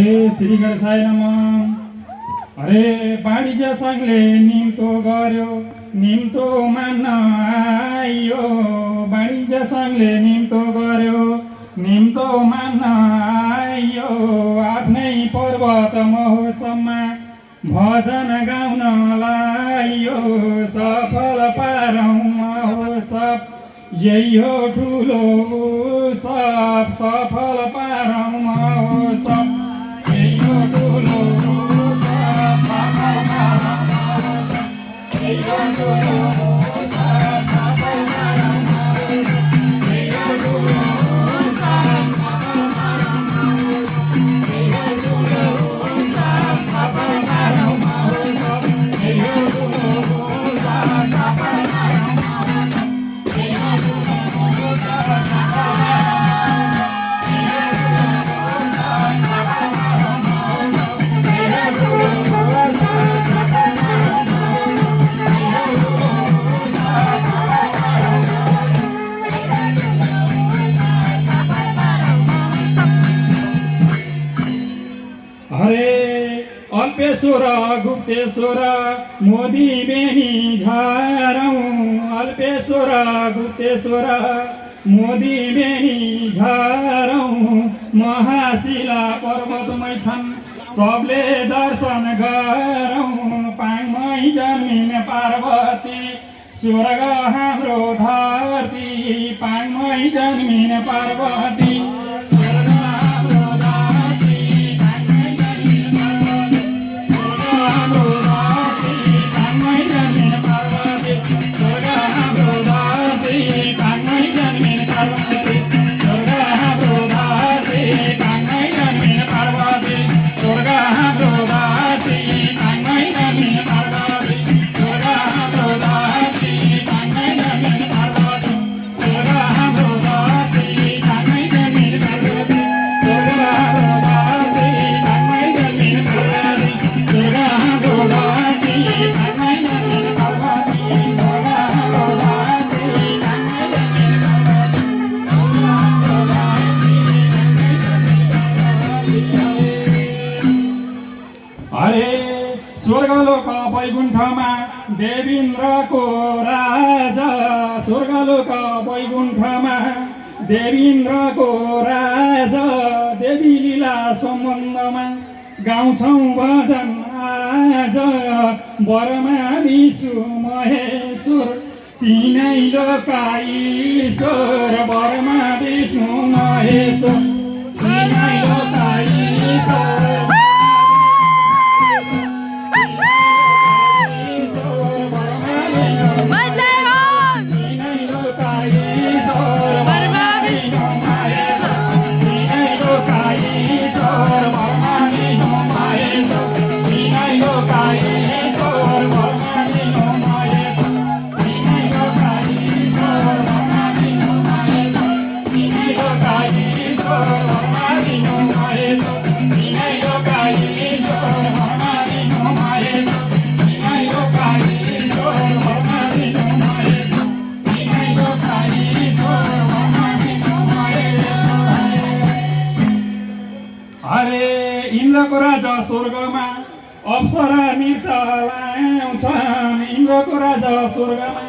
हरे श्री गणेशाय नमः। हरे वाणिज्य सङ्घले निम्तो गर्यो निम्तो मान्न आइयो। वाणिज्य सङ्घले निम्तो गर्यो निम्तो मान्न आइयो। आफ्नै पर्वत महोत्सवमा भजन गाउन लाइयो। सफल पारौँ महोत्सव यही हो ठुलो उत्सव। सफल पारौँ महोत्सव यही हो ठुलो उत्सव। सफल पारौँ महोत्सव यही हो ठुलो उत्सव। सफल पारौँ महोत्सव यही हो ठुलो उत्सव। सफल पारौँ महोत्सव यही हो ठुलो उत्सव। सफल पारौँ महोत्सव यही हो ठुलो उत्सव। सफल पारौँ अल्पेश्वर गुप्तेश्वर मोदी बेनी झारौँ। अल्पेश्वर गुप्तेश्वर मोदी बेनी झारौँ। महाशिला पर्वतमै छन् सबले दर्शन गरौँ। पाङमै जन्मिन पार्वती स्वर्ग हाम्रो धरती। पाङमै जन्मिन पार्वती स्वर्ग हाम्रो धरती। पाङमै जन्मिन पार्वती स्वर्ग हाम्रो धरती। पाङमै जन्मिन पार्वती स्वर्ग हाम्रो धरती। पाङमै जन्मिन पार्वती स्वर्ग हाम्रो धरती। पाङमै जन्मिन पार्वती स्वर्ग हाम्रो धरती। पाङमै जन्मिन पार्वती स्वर्ग हाम्रो धरती। पाङमै जन्मिन पार्वती स्वर्ग हाम्रो धरती। पाङमै जन्मिन पार्वती स्वर्ग हाम्रो धरती। पाङमै जन्मिन पार्वती स्वर्ग हाम्रो धरती। पाङमै जन्मिन पार्वती स्वर्ग हाम्रो धरती। पाङमै जन्मिन हरे स्वर्गलोक वैकुण्ठमा देवीन्द्रको राजा। स्वर्गलोक वैकुण्ठमा देवीन्द्रको राजा। देवी लीला सम्बन्धमा गाउँछौँ भजन आज। बरमा विष्णु महेश्वर तिनै लोका ईश्वर। बरमा विष्णु महेश्वर तिनै लोका ईश्वर। इन्द्रको राजा स्वर्गमा अप्सरा नृत्य लाउँछन्। इन्द्रको राजा स्वर्गमा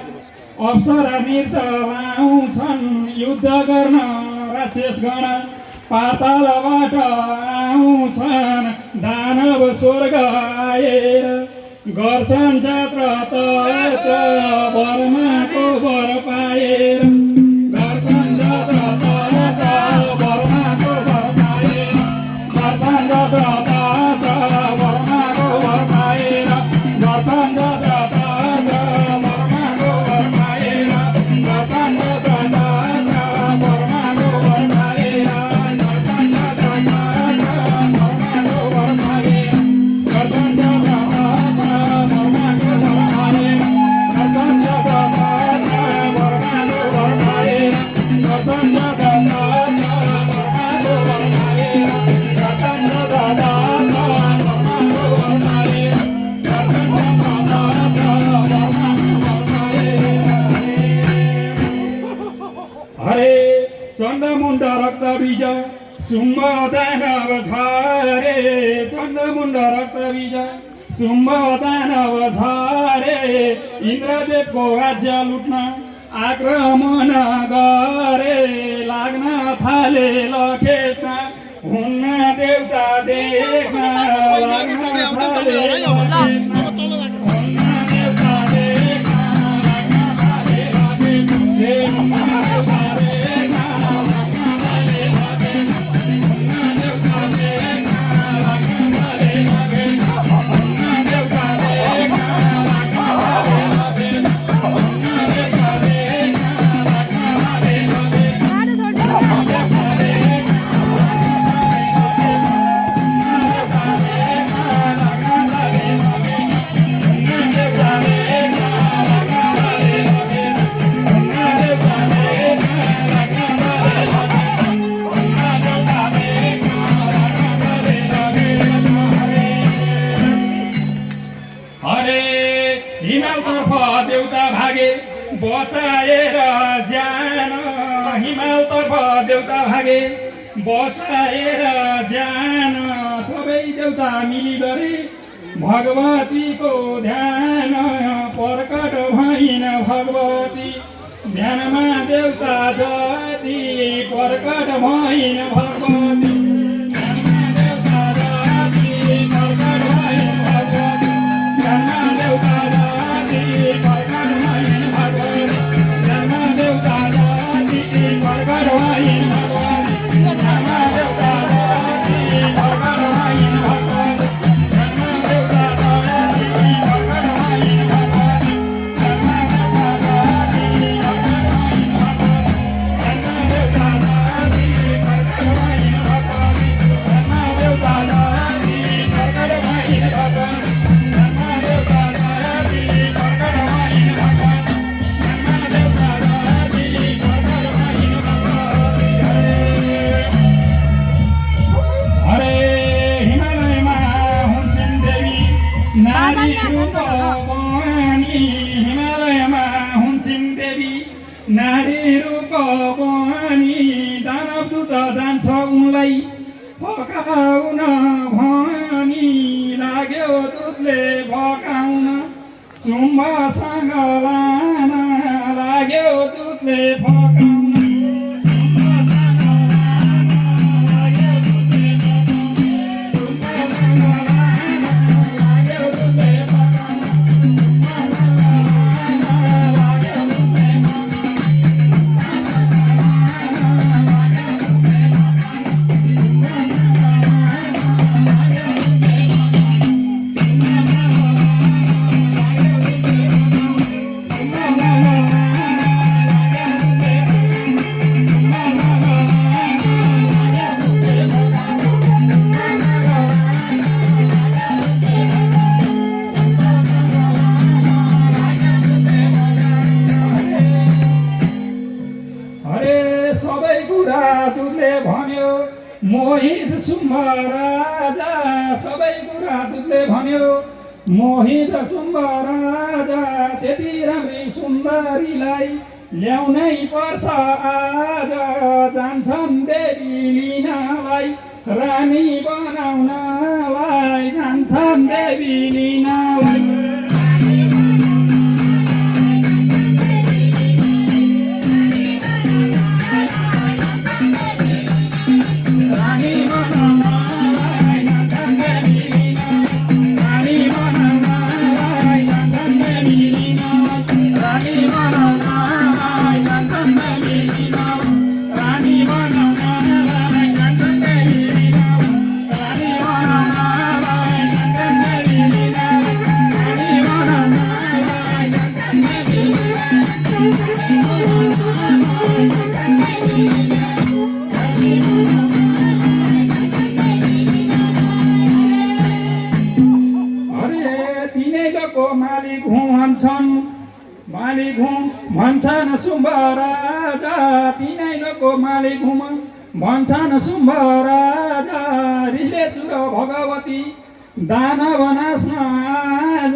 अप्सरा नृत्य लाउँछन्। युद्ध गर्न राक्षसगण पातालबाट आउँछन्। दानव स्वर्ग आएर गर्छन् जात्रा तत्र बर्माको वर पाएर। गर्छन् जात्रा तत्र बर्माको वर पाएर। गर्छन् जात्रा तत्र बर्माको वर पाएर। गर्छन् जात्रा तत्र बर्माको वर पाएर। गर्छन् जात्रा तत्र बर्माको वर पाएर। गर्छन् जात्रा तत्र बर्माको वर पाएर। गर्छन् जात्रा तत्र बर्माको वर पाएर। गर्छन् जात्रा तत्र बर्माको वर पाएर। गर्छन् जात्रा तत्र बर्माको वर पाएर। गर्छन् जात्रा मुण्ड रक्तबीज शुम्भ दानव झरे इन्द्रदेवको राज्य लुट्न आक्रमण गरे लाग्न थाले लखेट्न हुन्न देउता देख्न लाग्न थाले लखेट्न हुन्न देउता देख्न लाग्न थाले लखेट्न हुन्न देउता देख्न लाग्न थाले लखेट्न हुन्न देउता देख्न लाग्न थाले लखेट्न हुन्न देउता देख्न लाग्न थाले लखेट्न हुन्न देउता देख्न लाग्न थाले हिमालतर्फ देउता भागे बचाएर ज्यान हिमालतर्फ देउता भागे बचाएर ज्यान सबै देउता मिली गरे भगवतीको ध्यान प्रकट भइन् भगवती ध्यानमा देउता जति प्रकट भइन् भगवती ध्यानमा देउता जति प्रकट भइन् भगवती ध्यानमा देउता जति प्रकट भइन् भगवती ध्यानमा देउता जति प्रकट भइन् भगवती ध्यानमा देउता जति प्रकट भइन् भगवती ध्यानमा देउता जति प्रकट भइन् भगवती ध्यानमा देउता जति प्रकट भइन् हिमालयमा हुन्छन् देवी नारी रूप बनी दानव दूत जान्छ उनलाई फकाउन भनी लाग्यो दूतले फकाउन शुम्भसँग लान लाग्यो दूतले फकाउन मोहित शुम्भ राजा सबै कुरा दूतले भन्यो मोहित शुम्भ राजा त्यति राम्री सुन्दरीलाई ल्याउनै पर्छ आज जान्छन् देवी लिनलाई रानी बनाउनलाई जान्छन् देवी लिनलाई मालिक हुँ भन्छन् शुम्भ राजा तिनैको मालिक हुँ भन्छन् शुम्भ राजा रिले चुर भगवती दानव नाच्न आज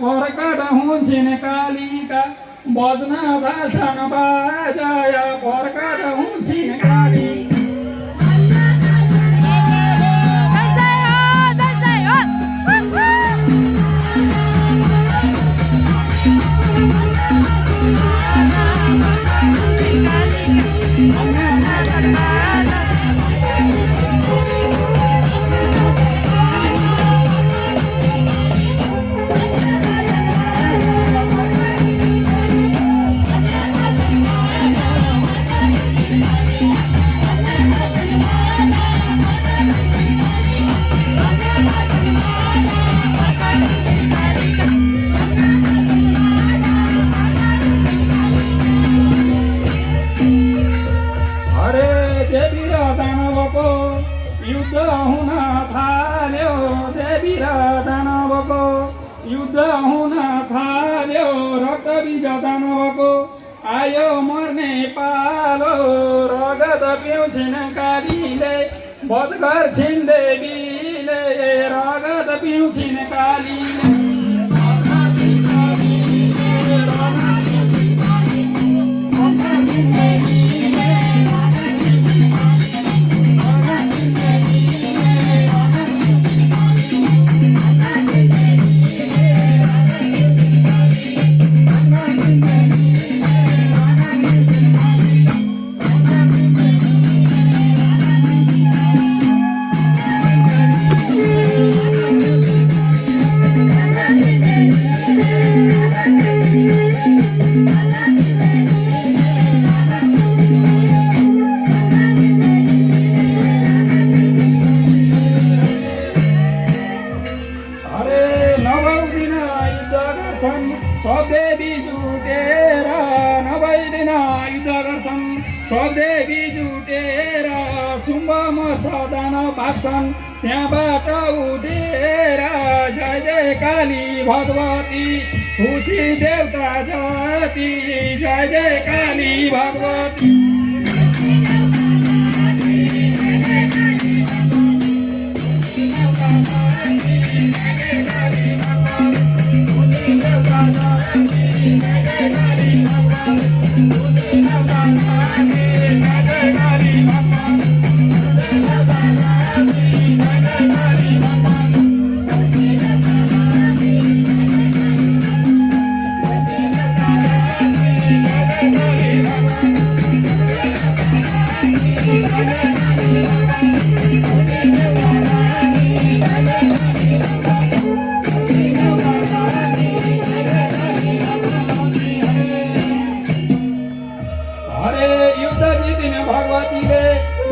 प्रकट हुन्छन् कालिका बज्न थाल्छन् बाजा प्रकट हुन्छन् काली हो र दानवको युद्ध हुन थाल्यो रक्त बीज दानवको आयो मर्ने पालो रगत पिउँछिन् कालीले वध गर्छिन् देवीले रगत पिउँछिन् कालीले सब देवी जुटेर 90 दिन युद्ध गर्छन् सब देवी जुटेर शुम्भ मर्छ दानव भाग्छन् त्यहाँबाट उठेर जय जय काली भगवती खुसी देवता जति जय जय काली भगवती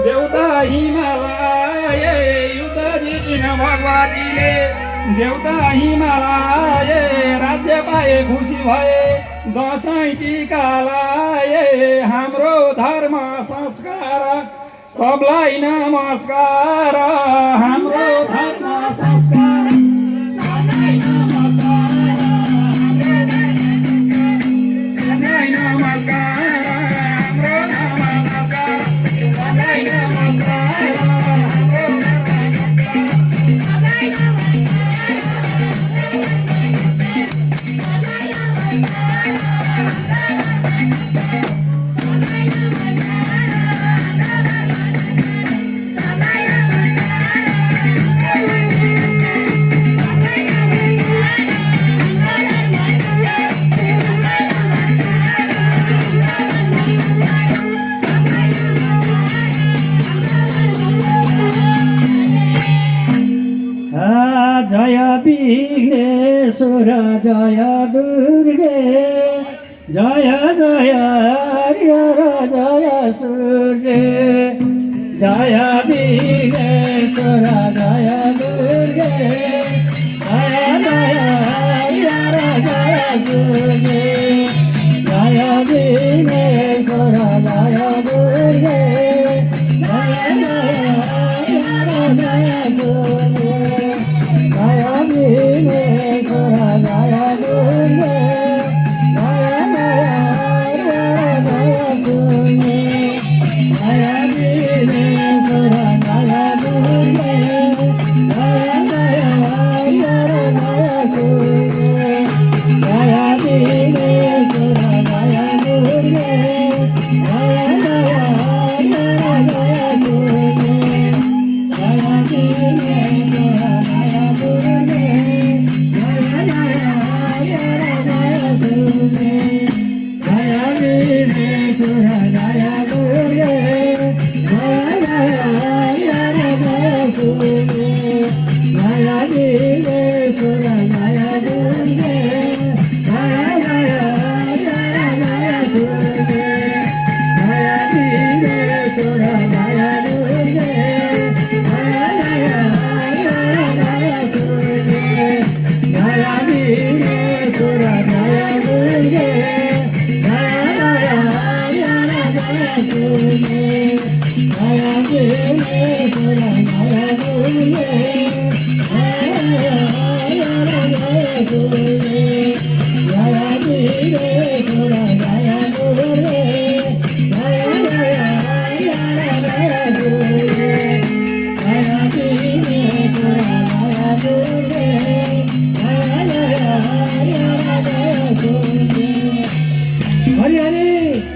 देउता हिमालय युद्ध जितिन भगवतीले देउता हिमालय राज्य पाए खुसी भए दसैँ टीका लाए हाम्रो धर्म संस्कार सबलाई नमस्कार हाम्रो धर्म संस्कार सबलाई नमस्कार सबलाई नमस्कार जय विघ्नेश्वर जय दुर्गे जय जय हरिहर जय सूर्य जय विघ्नेश्वर जय दुर्गे जय जय हरिहर जय सूर्य जय विघ्नेश्वर जय दुर्गे जय जय हरिहर जय सूर्य की